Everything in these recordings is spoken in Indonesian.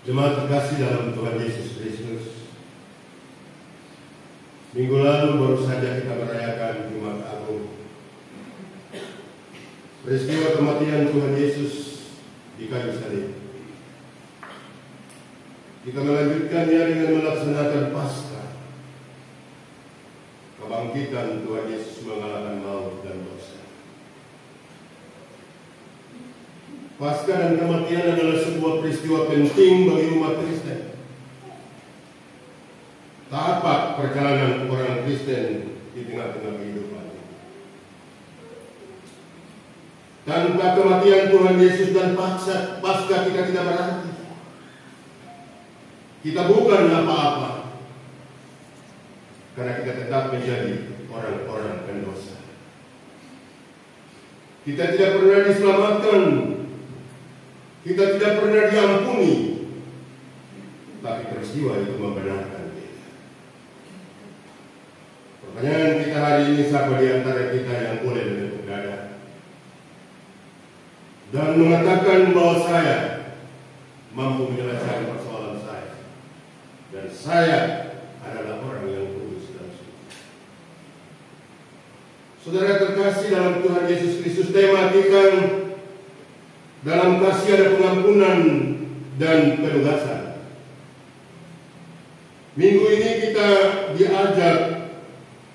Jemaat terkasih dalam Tuhan Yesus Kristus, minggu lalu baru saja kita merayakan Jumat Agung, peristiwa kematian Tuhan Yesus di kayu salib. Kita melanjutkannya dengan melaksanakan Paskah, kebangkitan Tuhan Yesus mengalahkan maut dan dosa. Paskah dan kematian adalah sebuah peristiwa penting bagi umat Kristen. Tahapan perjalanan orang Kristen di tengah-tengah kehidupan. Tanpa kematian Tuhan Yesus dan Paskah kita tidak berarti. Kita bukan apa-apa, karena kita tetap menjadi orang-orang pendosa. Kita tidak pernah diselamatkan. Kita tidak pernah diampuni, tapi peristiwa itu membenarkan kita. Pertanyaan kita hari ini, siapa di antara kita yang boleh menepuk dada dan mengatakan bahwa saya mampu menyelesaikan persoalan saya, dan saya adalah orang yang kudus dan suci. Saudara terkasih dalam Tuhan Yesus Kristus, tema kita dalam kasih ada pengampunan dan penugasan. Minggu ini kita diajak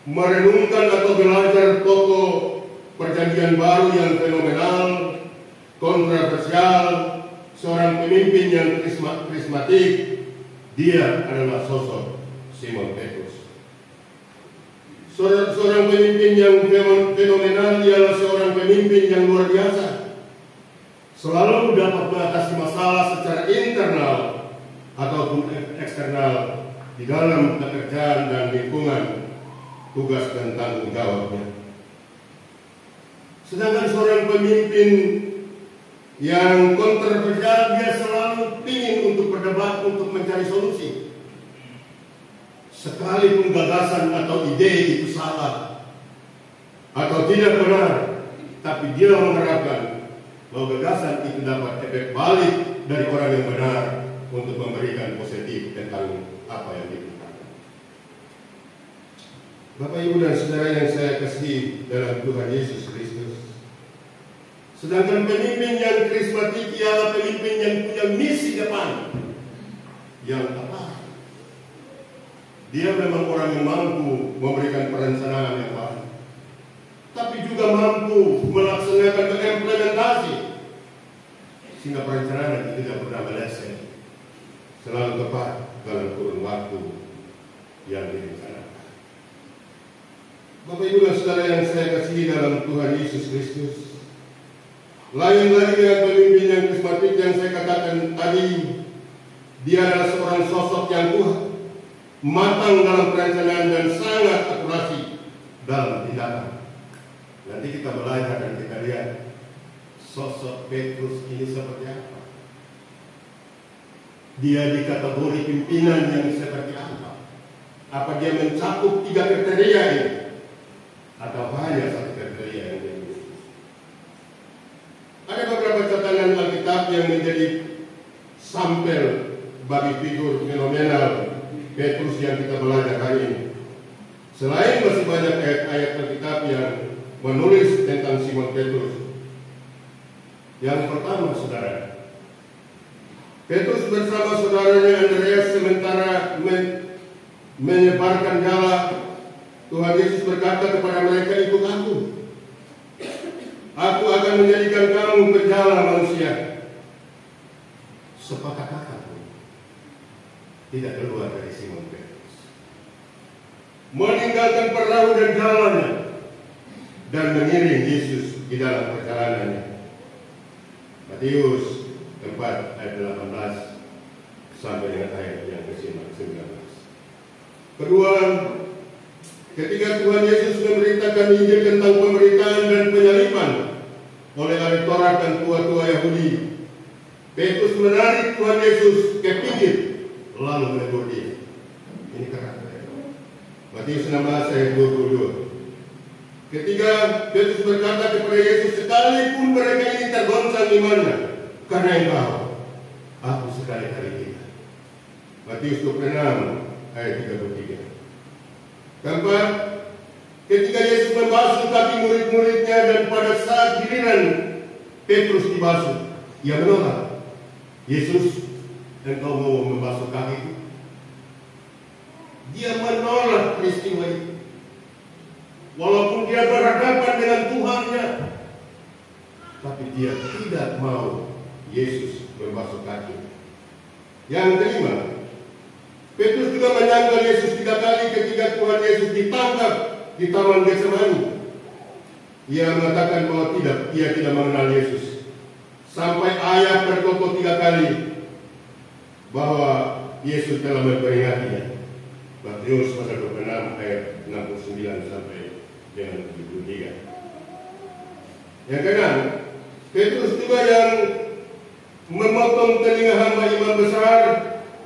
merenungkan atau belajar tokoh perjanjian baru yang fenomenal, kontroversial, seorang pemimpin yang karismatik. Dia adalah sosok Simon Petrus. Seorang pemimpin yang fenomenal, ialah seorang pemimpin yang luar biasa. Selalu dapat mengatasi masalah secara internal ataupun eksternal di dalam pekerjaan dan lingkungan tugas dan tanggung jawabnya. Sedangkan seorang pemimpin yang kontroversial, dia selalu ingin untuk berdebat, untuk mencari solusi. Sekalipun gagasan atau ide itu salah atau tidak benar, tapi dia mengharapkan bahwa gagasan itu dapat efek balik dari orang yang benar untuk memberikan positif tentang apa yang dikatakan. Bapak, Ibu, dan saudara yang saya kasihi dalam Tuhan Yesus Kristus, sedangkan pemimpin yang karismatik ialah pemimpin yang punya misi depan. Yang apa? Dia memang orang yang mampu memberikan perencanaan yang baik, tapi juga mampu melaksanakan implementasi, sehingga perencanaan itu tidak pernah meleset, selalu tepat dalam kurun waktu yang direncanakan. Bapak, Ibu, dan saudara yang saya kasihi dalam Tuhan Yesus Kristus, lain lagi dengan pemimpin yang karismatik yang saya katakan tadi. Dia adalah seorang sosok yang kuat, matang dalam perencanaan, dan sangat akurasi dalam tindakan. Nanti kita belajar dan kita lihat sosok Petrus ini seperti apa. Dia di kategori pimpinan yang seperti apa? Apa dia mencakup 3 kriteria ini? Atau hanya 1 kriteria yang dia miliki? Ada beberapa catatan Alkitab yang menjadi sampel bagi figur fenomenal Petrus yang kita belajar hari ini. Selain masih banyak ayat-ayat Alkitab yang menulis tentang Simon Petrus. Yang pertama, saudara, Petrus bersama saudaranya Andreas sementara menyebarkan jala, Tuhan Yesus berkata kepada mereka, "Ikut aku. Aku akan menjadikan kamu penjala manusia." Sepatah kata pun tidak keluar dari Simon Petrus. Meninggalkan perahu dan jalannya dan mengiring Yesus di dalam perjalanannya. Matius 4 ayat 18 sampai dengan ayat yang ke-19. Kedua, ketika Tuhan Yesus memberitakan Injil tentang pemberitaan dan penyaliban oleh ahli Taurat dan tua-tua Yahudi, Petrus menarik Tuhan Yesus ke pinggir lalu menegur dia. Ini keras. Matius 16 ayat 22. Ketika Petrus berkata kepada Yesus, "Sekalipun mereka ini tergoncang imannya karena Engkau, aku sekali-kali tidak. Matius 26 ayat 33. Keempat, ketika Yesus membasuh kaki murid-muridnya dan pada saat giliran Petrus dibasuh, ia menolak. Yesus, engkau mau membasuh kakiku? Dia menolak peristiwa itu. Walaupun dia berhadapan dengan Tuhannya, tapi dia tidak mau Yesus membasuh kaki. Yang kelima, Petrus juga menyangkal Yesus 3 kali ketika Tuhan Yesus ditangkap di Taman Getsemani. Ia mengatakan bahwa ia tidak mengenal Yesus. Sampai ayat berkokok 3 kali bahwa Yesus telah memperingatinya. Matius pasal 26 ayat 69 sampai dengan 73. Yang keenam, Petrus juga yang memotong telinga hamba imam besar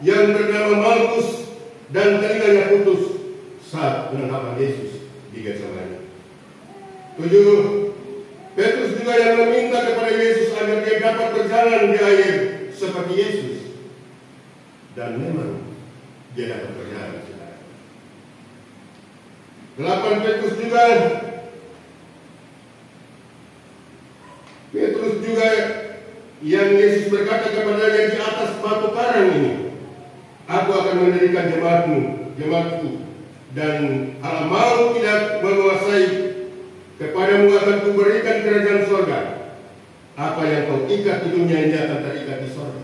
yang bernama Malkus dan telinganya putus saat menangkap Yesus di Getsemani. 7. Petrus juga yang meminta kepada Yesus agar dia dapat berjalan di air seperti Yesus, dan memang dia dapat berjalan. 8. Petrus juga yang Yesus berkata kepadanya di atas batu karang ini, aku akan mendirikan jemaatku, dan alam maut tidak menguasai. Kepadamu akan kuberikan kerajaan sorga. Apa yang kau ikat di dunia ini akan terikat di sorga,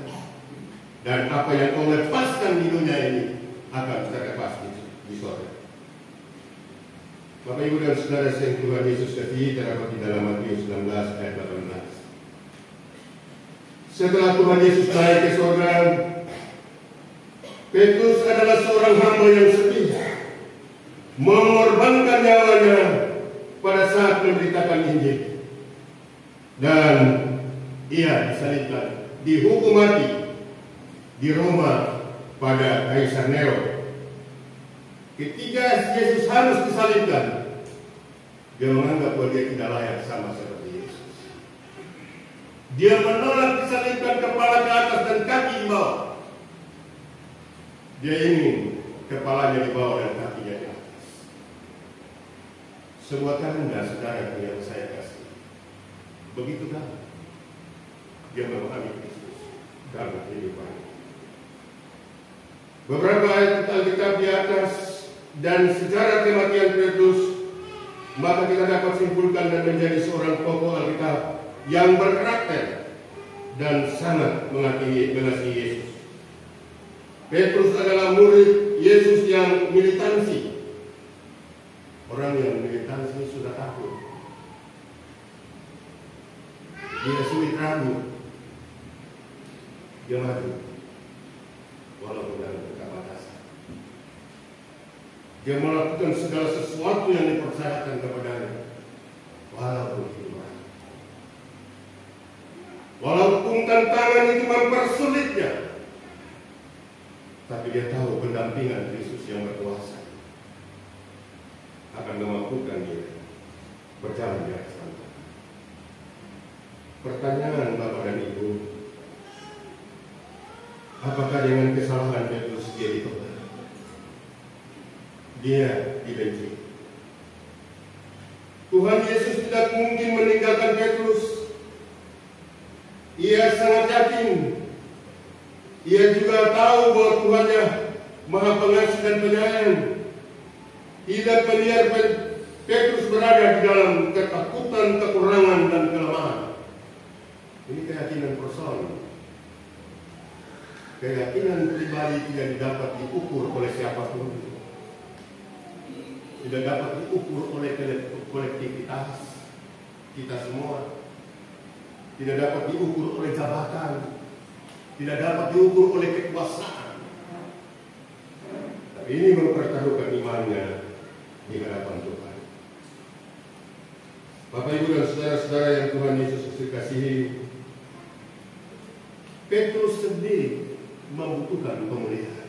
dan apa yang kau lepaskan di dunia ini akan terlepas di sorga. Bapak, Ibu, dan Saudara yang Tuhan Yesus kasihi, terdapat di dalam Matius 19 ayat 18. Setelah Tuhan Yesus naik ke sorga, Petrus adalah seorang hamba yang setia, mengorbankan nyawanya pada saat memberitakan Injil, dan ia disalibkan, dihukum mati di Roma pada Kaisar Nero. Ketika Yesus harus disalibkan, dia menganggap bahwa dia tidak layak sama seperti Yesus. Dia menolak disalibkan kepala ke atas dan kaki di bawah. Dia ingin kepalanya di bawah dan kakinya di atas. Sebuah tanda, saudara yang saya kasih. Begitu kan? Dia memahami Kristus dalam kehidupan. Beberapa ayat Alkitab di atas dan sejarah kematian Petrus, maka kita dapat simpulkan dan menjadi seorang tokoh Alkitab yang berkarakter dan sangat mengasihi Yesus. Petrus adalah murid Yesus yang militansi. Orang yang militansi sudah takut. Dia sulit ragu. Dia maju, walaupun dalam keterbatasan. Dia melakukan segala sesuatu yang dipercayakan kepadanya, walaupun itu berat. Walaupun tantangan itu mempersulitnya, tapi dia tahu pendampingan Yesus yang berkuasa akan memampukan dia berjalan di atas tantangan. Pertanyaan Bapak dan Ibu, apakah dengan kesalahan Petrus dia ditolak? Dia dibenci. Tuhan Yesus tidak mungkin meninggalkan Petrus. Ia sangat yakin. Ia juga tahu bahwa Tuhannya Maha Pengasih dan Penyayang. Tidak membiarkan Petrus berada di dalam ketakutan, kekurangan, dan kelemahan. Ini keyakinan personal. Keyakinan pribadi tidak dapat diukur oleh siapapun. Tidak dapat diukur oleh kolektivitas kita semua. Tidak dapat diukur oleh jabatan. Tidak dapat diukur oleh kekuasaan. Tapi ini mempertaruhkan imannya di hadapan Tuhan. Bapak, Ibu, dan saudara-saudara yang Tuhan Yesus kasihi, Petrus sendiri membutuhkan pemulihan.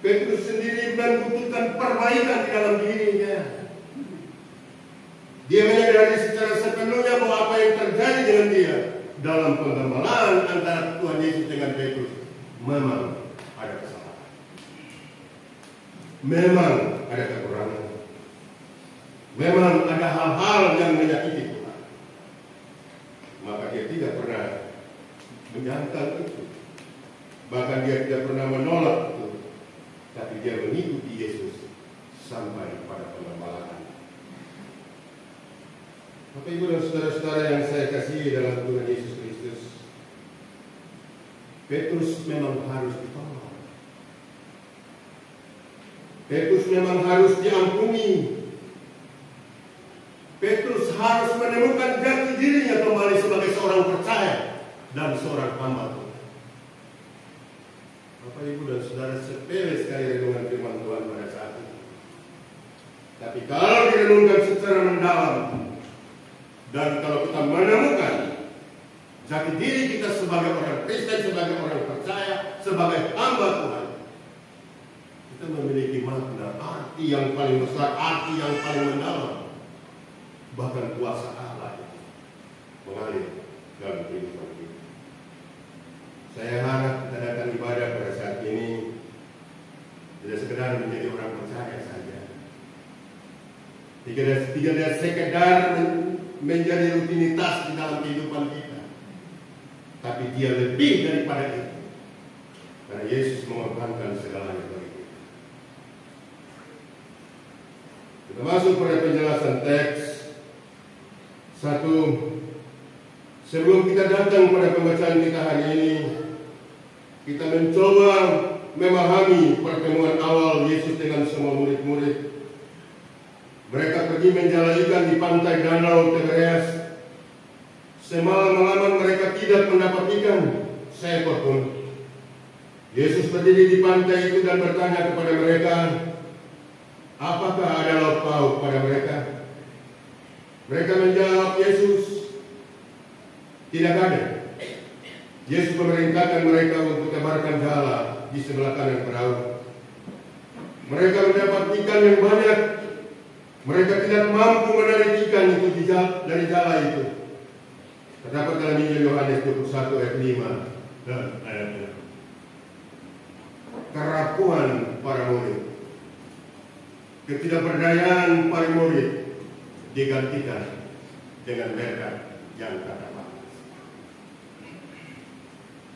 Petrus sendiri membutuhkan perbaikan di dalam dirinya. Dia menyadari secara sepenuhnya bahwa apa yang terjadi dengan dia dalam penggembalaan antara Tuhan Yesus dengan Petrus memang ada kesalahan. Memang ada kekurangan. Memang ada hal-hal yang menyakiti Tuhan. Maka dia tidak pernah menyangkal itu. Bahkan dia tidak pernah menolak itu. Tapi dia mengikuti Yesus sampai pada penggembalaan. Bapak Ibu dan saudara-saudara yang saya kasihi dalam Tuhan Yesus Kristus, Petrus memang harus ditolong. Petrus memang harus diampuni. Petrus harus menemukan jati dirinya kembali sebagai seorang percaya dan seorang hamba Tuhan. Bapak Ibu dan saudara, sepele sekali renungan firman Tuhan pada saat itu. Tapi kalau direnungkan secara mendalam, dan kalau kita menemukan jati diri kita sebagai orang Kristen, sebagai orang percaya, sebagai hamba Tuhan, kita memiliki makna, arti yang paling besar, arti yang paling mendalam. Bahkan kuasa Allah itu mengalir dalam kehidupan kita. Saya harap kita datang ibadah pada saat ini tidak sekedar menjadi orang percaya saja, tidak sekedar menjadi rutinitas di dalam kehidupan kita, tapi dia lebih daripada itu, karena Yesus mengorbankan segalanya bagi kita. Kita masuk pada penjelasan teks. Satu, sebelum kita datang pada pembacaan kita hari ini, kita mencoba memahami pertemuan awal Yesus dengan semua murid-murid. Mereka pergi menjala ikan di pantai Danau Tibeриas. Semalam-malaman mereka tidak mendapat ikan seekor pun. Yesus berdiri di pantai itu dan bertanya kepada mereka, apakah ada lauk pauk pada mereka? Mereka menjawab Yesus, tidak ada. Yesus memerintahkan mereka untuk tebarkan jala di sebelah kanan perahu. Mereka mendapat ikan yang banyak. Mereka tidak mampu menarik ikan itu dari jala itu. Terdapat dalam Injil Yohanes 21 ayat 5 dan ayat 6. Kerapuhan para murid, ketidakberdayaan para murid digantikan dengan berkat yang tak terbatas.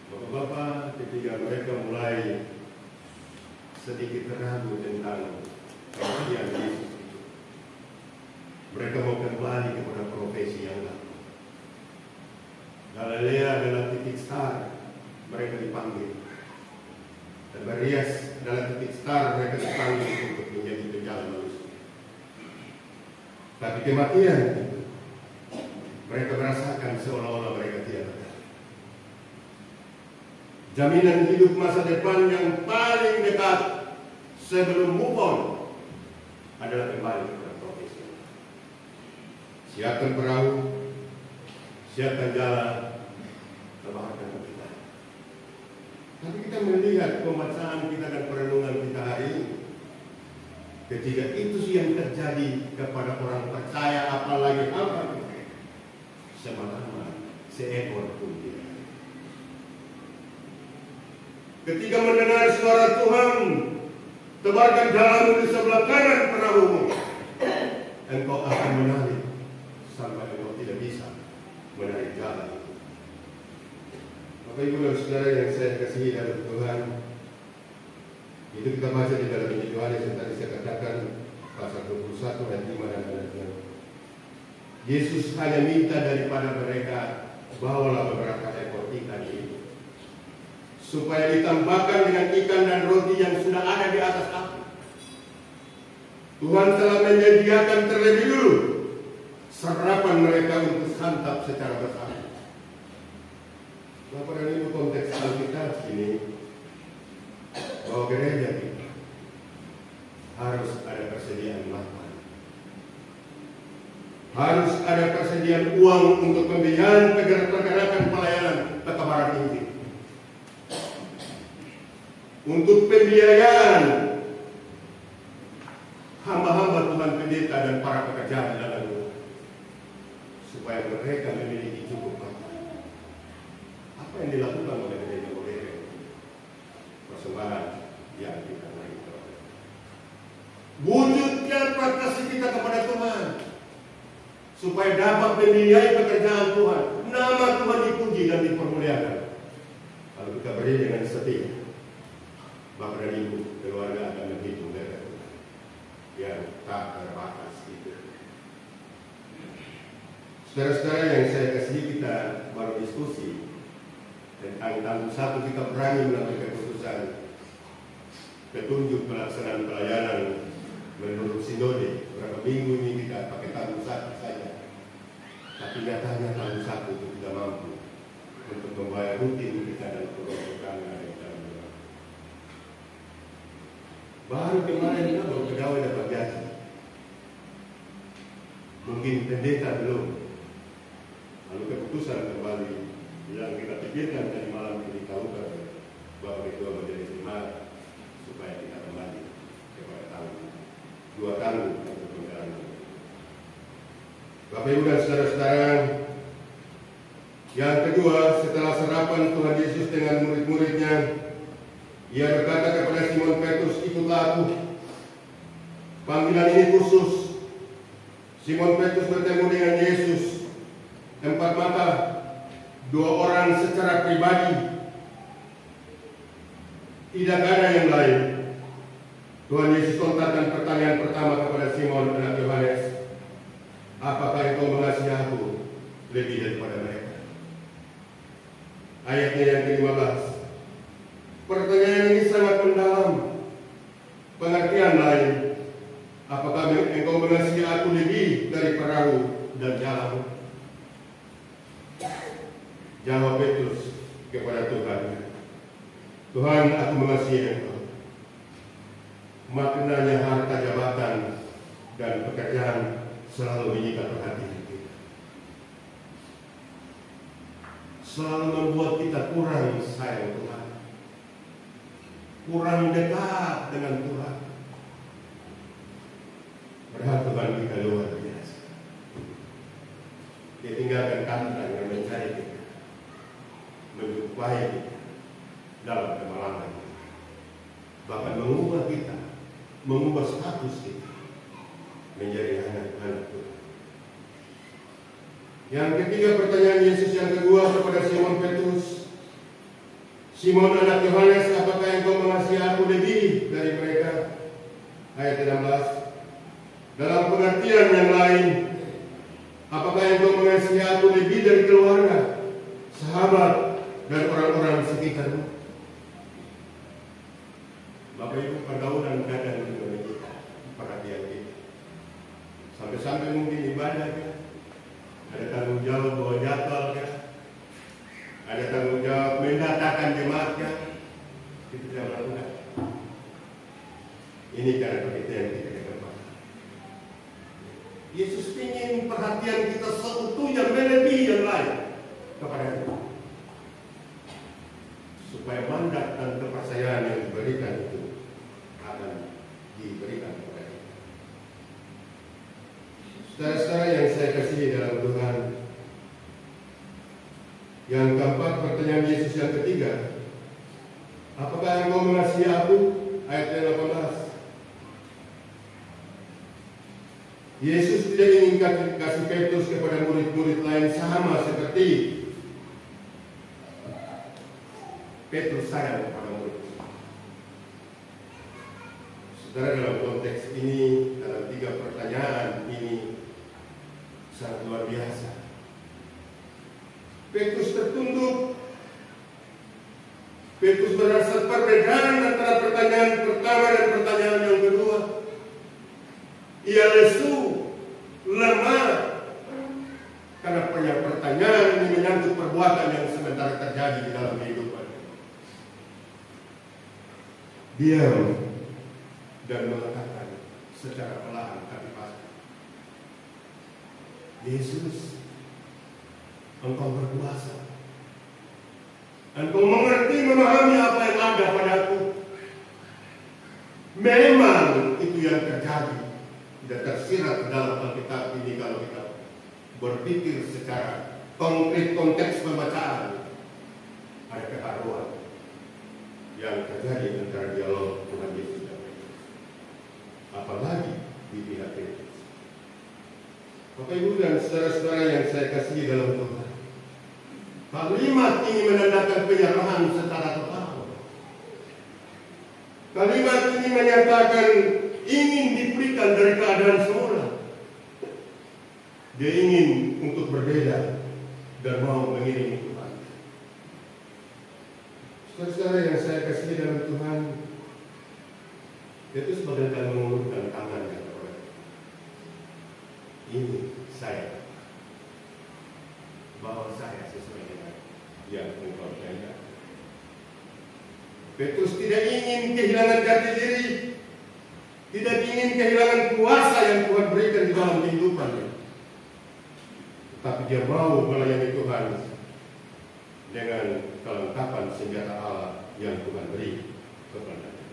Bapak-bapak, ketika mereka mulai sedikit ragu tentang kepastian Yesus, mereka mau kembali kepada profesi yang lalu. Galilea adalah titik start, mereka dipanggil. Tibeриas adalah titik start, mereka dipanggil untuk menjadi penjala manusia. Tapi kematian itu, mereka merasakan seolah-olah mereka tidak ada. Jaminan hidup masa depan yang paling dekat sebelum move on adalah kembali kepada profesi. Siapkan perahu, siapkan jalan, tebarkan kita. Tapi kita melihat pembacaan kita dan perenungan kita hari ini, ketika itu yang terjadi kepada orang percaya, apalagi apa, semalam seekor pun tidak. Ketika mendengar suara Tuhan, tebarkan jalanmu di sebelah kanan perahumu, engkau akan menarik sampai engkau tidak bisa menarik jalan itu. Bapak Ibu dan saudara yang saya kasihi dalam Tuhan, itu kita baca di dalam Injil Yohanes yang tadi saya katakan, pasal 21 ayat 5 dan ayat 6. Yesus hanya minta daripada mereka, bawalah beberapa ekor ikan ini, supaya ditambahkan dengan ikan dan roti yang sudah ada di atas api. Tuhan telah menyediakan terlebih dulu sarapan mereka untuk santap secara bersama. Bapak dan Ibu, konteks Alkitab ini bahwa gereja kita harus ada persediaan makan, harus ada persediaan uang untuk pembiayaan pergerakan pelayanan kekabaran Injil, untuk pembiayaan hamba-hamba Tuhan pendeta dan para pekerja di dalam Tuhan, supaya mereka memiliki cukup makan. yang dilakukan oleh gereja modern, persembahan yang kita lakukan. Wujudnya kasih kita kepada Tuhan, supaya dapat membiayai pekerjaan Tuhan, nama Tuhan dipuji dan dipermuliakan. Kalau kita beri dengan setia, Bapak dan Ibu, keluarga akan menghitung berkat Tuhan yang tak terbatas itu. Saudara-saudara yang saya kasih, kita baru diskusi tentang satu kita berani mengambil keputusan petunjuk pelaksanaan pelayanan menurut sinode. Berapa minggu ini kita pakai tanggung satu saja, tapi nyatanya tanggung satu itu tidak mampu untuk membayar rutin kita dan program yang ada di dalam rumah. Baru kemarin kita baru pegawai dapat gaji, mungkin pendeta belum. Lalu keputusan kembali yang kita pikirkan tadi malam ini ditahukan Bapak Ketua Majelis Jemaat supaya kita kembali kepada tahun 2 tahun untuk perjalanan. Bapak Ibu dan saudara-saudara, yang kedua, setelah sarapan Tuhan Yesus dengan murid-muridnya, Ia berkata kepada Simon Petrus, "Ikutlah aku." Panggilan ini khusus. Simon Petrus bertemu dengan Yesus 4 mata, 2 orang secara pribadi, tidak ada yang lain. Tuhan Yesus lontarkan pertanyaan pertama kepada Simon anak Yohanes, "Apakah engkau mengasihi aku lebih daripada mereka?" Ayatnya yang ke-15. Pertanyaan ini sangat mendalam. Pengertian lain, apakah engkau mengasihi aku lebih dari perahu dan jalan? Jawab Petrus kepada Tuhan, "Tuhan, aku mengasihi engkau." Maknanya harta jabatan dan pekerjaan selalu menyikat perhatian kita, selalu membuat kita kurang sayang Tuhan, kurang dekat dengan Tuhan. Padahal Tuhan kita luar biasa. Dia tinggalkan kata yang mencari kita, menjumpai kita dalam kemalangan, bahkan mengubah kita, mengubah status kita menjadi anak-anak Tuhan. Yang ketiga, pertanyaan Yesus yang kedua kepada Simon Petrus, "Simon anak Yohanes, apakah engkau mengasihi aku lebih dari mereka?" Ayat 16. Dalam pengertian yang lain, apakah engkau mengasihi aku lebih dari keluarga, sahabat, dan orang-orang sekitarmu? Bapak Ibu, pergaulan kadang juga menyita perhatian kita. Sampai-sampai mungkin ibadah kan, ada tanggung jawab bawa jadwal kan, ada tanggung jawab mendatangkan jemaat kan, itu tidak lakukan. Ini cara kita yang kita kedepankan. Yesus ingin perhatian kita seutuhnya melebihi yang lain kepada kita, supaya mandat dan kepercayaan yang diberikan itu akan diberikan kepada kita. Saudara-saudara yang saya kasihi dalam Tuhan, yang keempat, pertanyaan Yesus yang ketiga, apakah engkau mengasihi aku? Ayat 18. Yesus tidak ingin kasih Petrus kepada murid-murid lain sama seperti Petrus sayang kepada murid. Saudara, dalam konteks ini, dalam 3 pertanyaan ini sangat luar biasa. Petrus tertunduk. Petrus merasa perbedaan antara pertanyaan pertama dan pertanyaan yang kedua. Ia lesu, lemah, karena pertanyaan ini menyangkut perbuatan yang sementara terjadi di dalam kehidupan. Diam dan mengatakan secara perlahan tapi pasti, "Yesus, engkau berkuasa. Engkau mengerti, memahami apa yang ada padaku." Memang itu yang terjadi. Tidak tersirat dalam Alkitab ini kalau kita berpikir secara konkret konteks pembacaan. Ibu dan saudara-saudara yang saya kasihi dalam Tuhan, kalimat ini menandakan penyerahan secara total. Kalimat ini menyatakan ingin dipulihkan dari keadaan semula. Dia ingin untuk berbeda dan mau mengiringi Tuhan. Saudara-saudara yang saya kasihi dalam Tuhan, itu sebagaikan mengulurkan tangannya kepada ini saya, bahwa saya sesuai dengan yang engkau janjikan. Petrus tidak ingin kehilangan jati diri, tidak ingin kehilangan kuasa yang Tuhan berikan di dalam kehidupannya. Tapi dia mau melayani Tuhan dengan kelengkapan senjata Allah yang Tuhan beri kepadanya.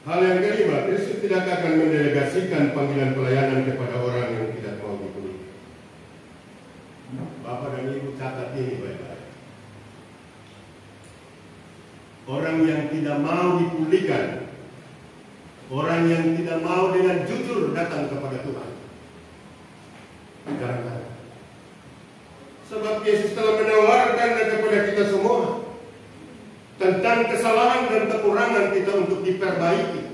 Hal yang kelima, Kristus tidak akan mendelegasikan panggilan pelayanan kepada orang yang tidak mau dipulihkan. Bapak dan Ibu catat ini baik-baik. Orang yang tidak mau dipulihkan, orang yang tidak mau dengan jujur datang kepada Tuhan. Jangan. Sebab Yesus telah menawarkan kepada kita semua tentang kesalahan dan kekurangan kita untuk diperbaiki.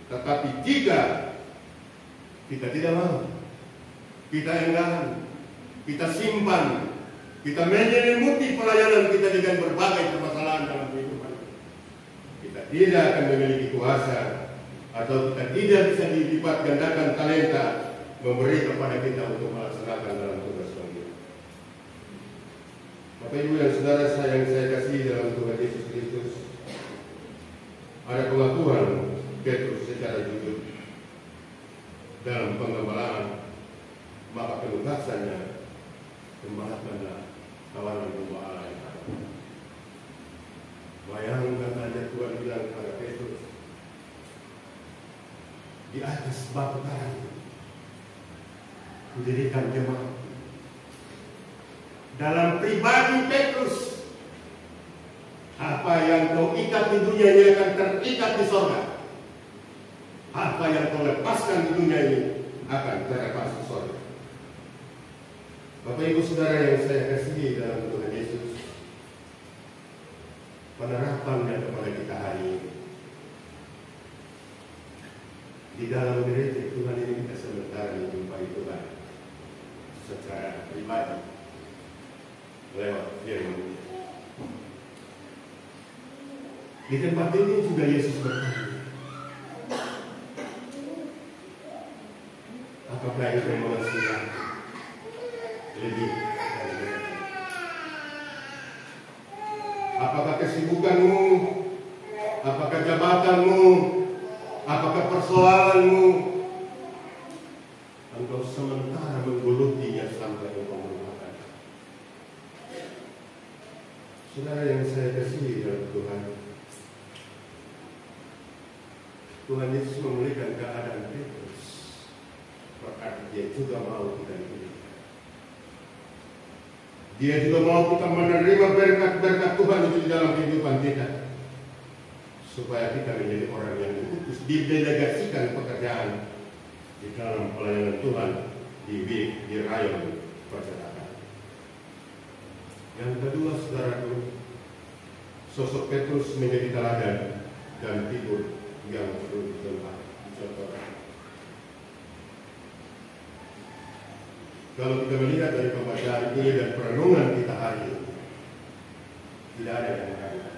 Tetapi jika kita tidak mau, kita enggan, kita simpan, kita menyelimuti pelayanan kita dengan berbagai permasalahan dalam kehidupan, kita tidak akan memiliki kuasa, atau kita tidak bisa dilipat gandakan talenta memberi kepada kita untuk melaksanakan dalam tugas kita. Bapak Ibu dan saudara saya yang saya kasihi dalam Tuhan Yesus Kristus, ada pengakuan Petrus secara jujur dalam penggembalaan, maka penugasannya gembalakanlah kawanan domba Allah yang ada. Bayangkan aja Tuhan bilang kepada Petrus, di atas batu karang didirikan jemaat. Dalam pribadi Petrus, apa yang kau ikat di dunia ini akan terikat di sorga. Apa yang kau lepaskan di dunia ini akan terlepas di sorga. Bapak Ibu Saudara yang saya kasihi dalam Tuhan Yesus, penerapannya kepada kita hari ini di dalam gereja Tuhan ini, kita sementara menjumpai Tuhan secara pribadi lewat firman. Di tempat ini juga Yesus bertanya, apakah itu mengasihi lebih dari mereka? Apakah kesibukanmu, apakah jabatanmu, apakah persoalanmu, engkau sementara menggulutinya sampai engkau melupakan? Saudara yang saya kasihi dalam Tuhan, Tuhan Yesus memulihkan keadaan Petrus, berarti dia juga mau kita dipulihkan. Dia juga mau kita menerima berkat-berkat Tuhan itu di dalam kehidupan kita, supaya kita menjadi orang yang diutus, didelegasikan pekerjaan di dalam pelayanan Tuhan di rayon percetakan. Yang kedua, saudaraku, sosok Petrus menjadi teladan dan figur yang perlu dicontohkan. Kalau kita melihat dari pembacaan ini dan perenungan kita hari ini, tidak ada yang mengatakan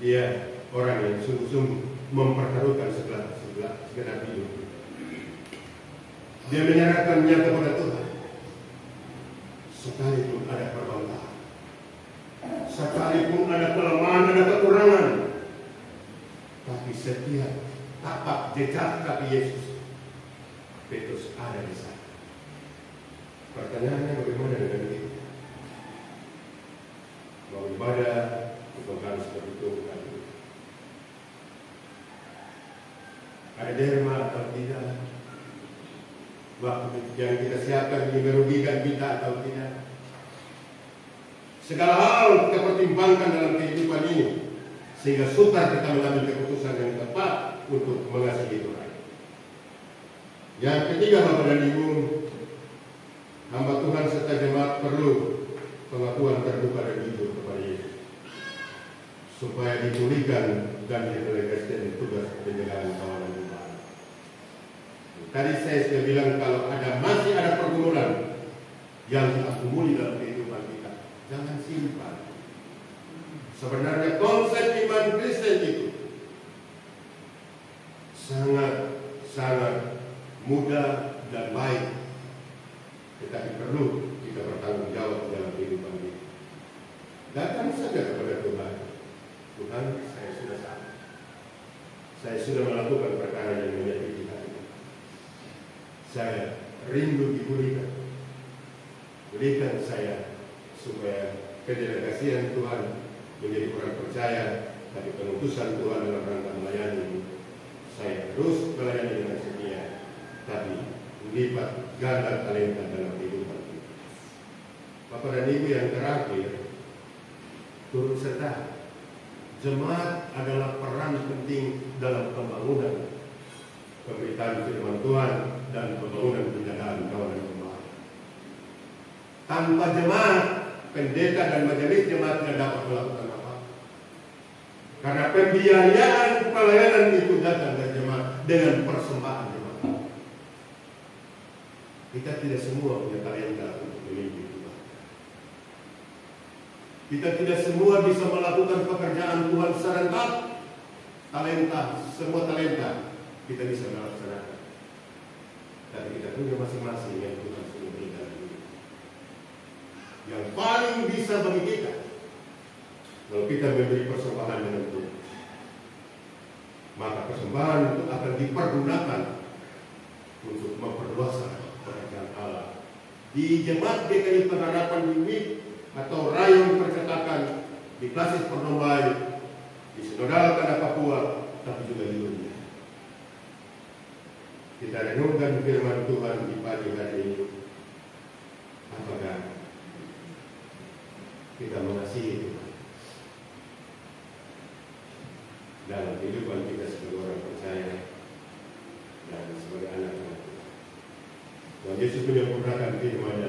dia orang yang sungguh-sungguh mempertaruhkan segenap hidup. Dia menyerahkannya kepada Tuhan, sekalipun ada perbanggaan, sekalipun ada kelemahan, ada kekurangan, tapi setiap tapak jejak kaki Yesus, Petrus ada di sana. Pertanyaannya, bagaimana dengan kita? Mau ibadah, bukan harus berhitung kali. Ada derma atau tidak? Waktu yang kita siapkan ini merugikan kita atau tidak? Segala hal kita pertimbangkan dalam kehidupan ini, sehingga sukar kita mengambil keputusan yang tepat untuk mengasihi Tuhan. Yang ketiga, Bapak dan Ibu, hamba Tuhan serta jemaat perlu pengakuan terbuka dan jujur kepada Yesus, supaya dipulihkan dan didelegasikan tugas penjagaan kawanan ibadah. Tadi saya sudah bilang kalau masih ada pergumulan yang diakumuli dalam kehidupan kita, jangan simpan. Sebenarnya konsep iman Kristen itu sangat mudah dan baik, tetapi perlu kita bertanggung jawab dalam kehidupan kita. Datang saja kepada Tuhan. Tuhan, saya sudah salah. Saya sudah melakukan perkara yang menyakiti hati. Saya rindu dipulihkan. Pulihkan saya supaya kedelegasian Tuhan menjadi orang percaya dari pengutusan Tuhan dalam rangka melayani. Saya terus melayani dengan setia, tapi melipat ganda talenta dalam kehidupan kita. Bapak dan Ibu yang terakhir, turut serta. Jemaat adalah peran penting dalam pembangunan pemberitaan firman Tuhan dan pembangunan penjagaan kawanan jemaat. Tanpa jemaat, pendeta dan majelis jemaat tidak dapat melakukan apa-apa. Karena pembiayaan pelayanan itu datang dari jemaat dengan persembahan jemaat. Kita tidak semua punya talenta untuk memimpin Tuhan. Kita tidak semua bisa melakukan pekerjaan Tuhan serentak. Semua talenta kita bisa melaksanakan. Dan kita punya masing-masing yang Tuhan sudah berikan. Yang paling bisa bagi kita, kalau kita memberi persembahan dengan Tuhan, maka persembahan itu akan dipergunakan untuk memperluas pekerjaan Allah di jemaat GKI Pengharapan Unit atau Rayon Percetakan, di Klasis Pernombai, di Sinodal Tanah Papua, tapi juga di dunia. Kita renungkan firman Tuhan di pagi hari ini. Apakah kita mengasihi Tuhan dalam kehidupan kita sebagai orang percaya dan sebagai anak Tuhan? Tuhan Yesus menyempurnakan firman-Nya